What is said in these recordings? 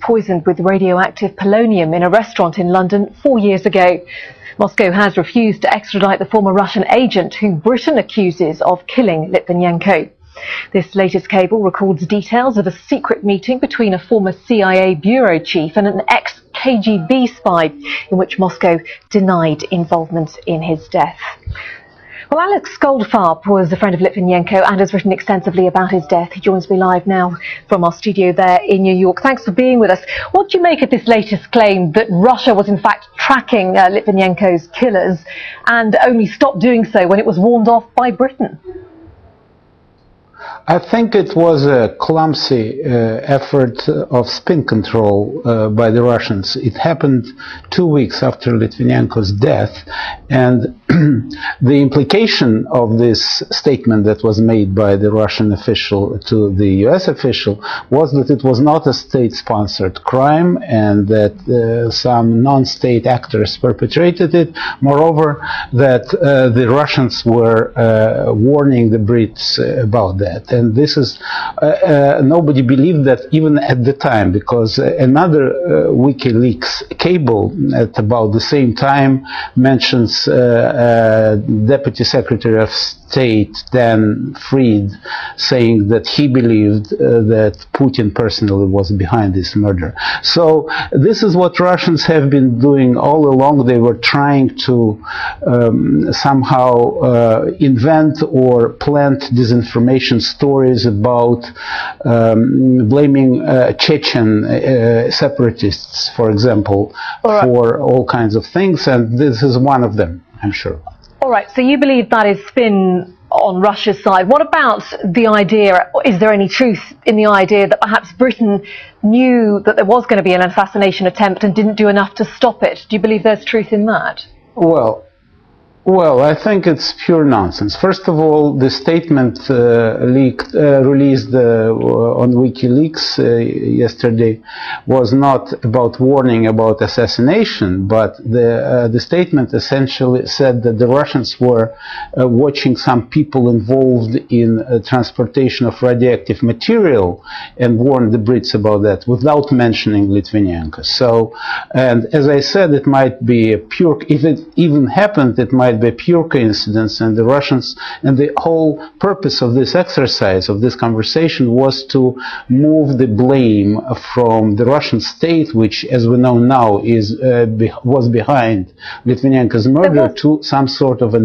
poisoned with radioactive polonium in a restaurant in London 4 years ago. Moscow has refused to extradite the former Russian agent who Britain accuses of killing Litvinenko. This latest cable records details of a secret meeting between a former CIA bureau chief and an ex-KGB spy, in which Moscow denied involvement in his death. Well, Alex Goldfarb was a friend of Litvinenko and has written extensively about his death. He joins me live now from our studio there in New York. Thanks for being with us. What do you make of this latest claim that Russia was in fact tracking Litvinenko's killers and only stopped doing so when it was warned off by Britain? I think it was a clumsy effort of spin control by the Russians. It happened 2 weeks after Litvinenko's death, and the implication of this statement that was made by the Russian official to the US official was that it was not a state-sponsored crime and that some non-state actors perpetrated it. Moreover, that the Russians were warning the Brits about that. And this is, nobody believed that even at the time, because another Wikileaks cable at about the same time mentions Deputy Secretary of State Dan Fried saying that he believed that Putin personally was behind this murder. So this is what Russians have been doing all along. They were trying to somehow invent or plant disinformation stories about blaming Chechen separatists, for example, for all kinds of things, and this is one of them, I'm sure. All right, so you believe that is spin on Russia's side. What about the idea, is there any truth in the idea that perhaps Britain knew that there was going to be an assassination attempt and didn't do enough to stop it? Do you believe there's truth in that? Well, I think it's pure nonsense. First of all, the statement released on Wikileaks yesterday was not about warning about assassination, but the statement essentially said that the Russians were watching some people involved in transportation of radioactive material and warned the Brits about that without mentioning Litvinenko. So, and as I said, it might be a pure, if it even happened, it might be a pure coincidence, and the Russians, and the whole purpose of this exercise, of this conversation, was to move the blame from the Russian state, which, as we know now, was behind Litvinenko's murder, to some sort of a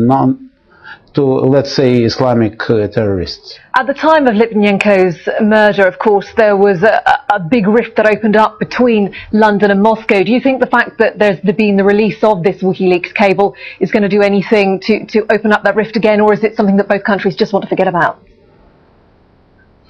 let's say, Islamic terrorists. At the time of Litvinenko's murder, of course, there was a big rift that opened up between London and Moscow. Do you think the fact that there's been the release of this WikiLeaks cable is going to do anything to open up that rift again, or is it something that both countries just want to forget about?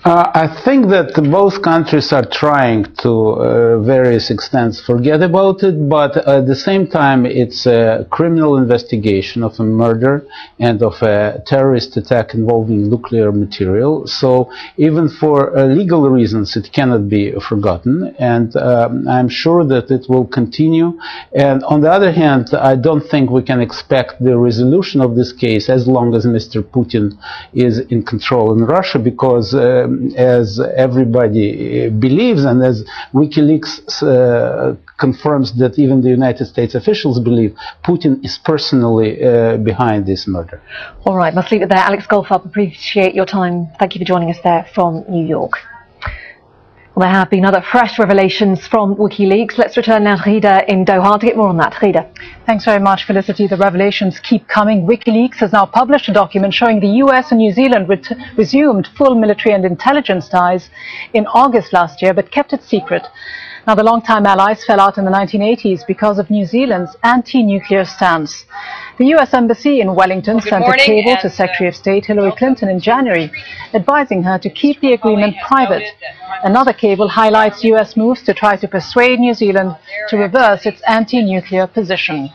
I think that both countries are trying to various extents forget about it, but at the same time it's a criminal investigation of a murder and of a terrorist attack involving nuclear material. So even for legal reasons it cannot be forgotten, and I'm sure that it will continue. And on the other hand, I don't think we can expect the resolution of this case as long as Mr. Putin is in control in Russia, because as everybody believes, and as WikiLeaks confirms that even the United States officials believe, Putin is personally behind this murder. All right, must leave it there. Alex Goldfarb, appreciate your time. Thank you for joining us there from New York. Well, there have been other fresh revelations from WikiLeaks. Let's return now to Rida in Doha to get more on that. Rida. Thanks very much, Felicity. The revelations keep coming. WikiLeaks has now published a document showing the US and New Zealand resumed full military and intelligence ties in August last year, but kept it secret. Now, the longtime allies fell out in the 1980s because of New Zealand's anti-nuclear stance. The US Embassy in Wellington sent a cable to Secretary of State Hillary Clinton in January, advising her to keep the agreement private. Another cable highlights US moves to try to persuade New Zealand to reverse its anti-nuclear position.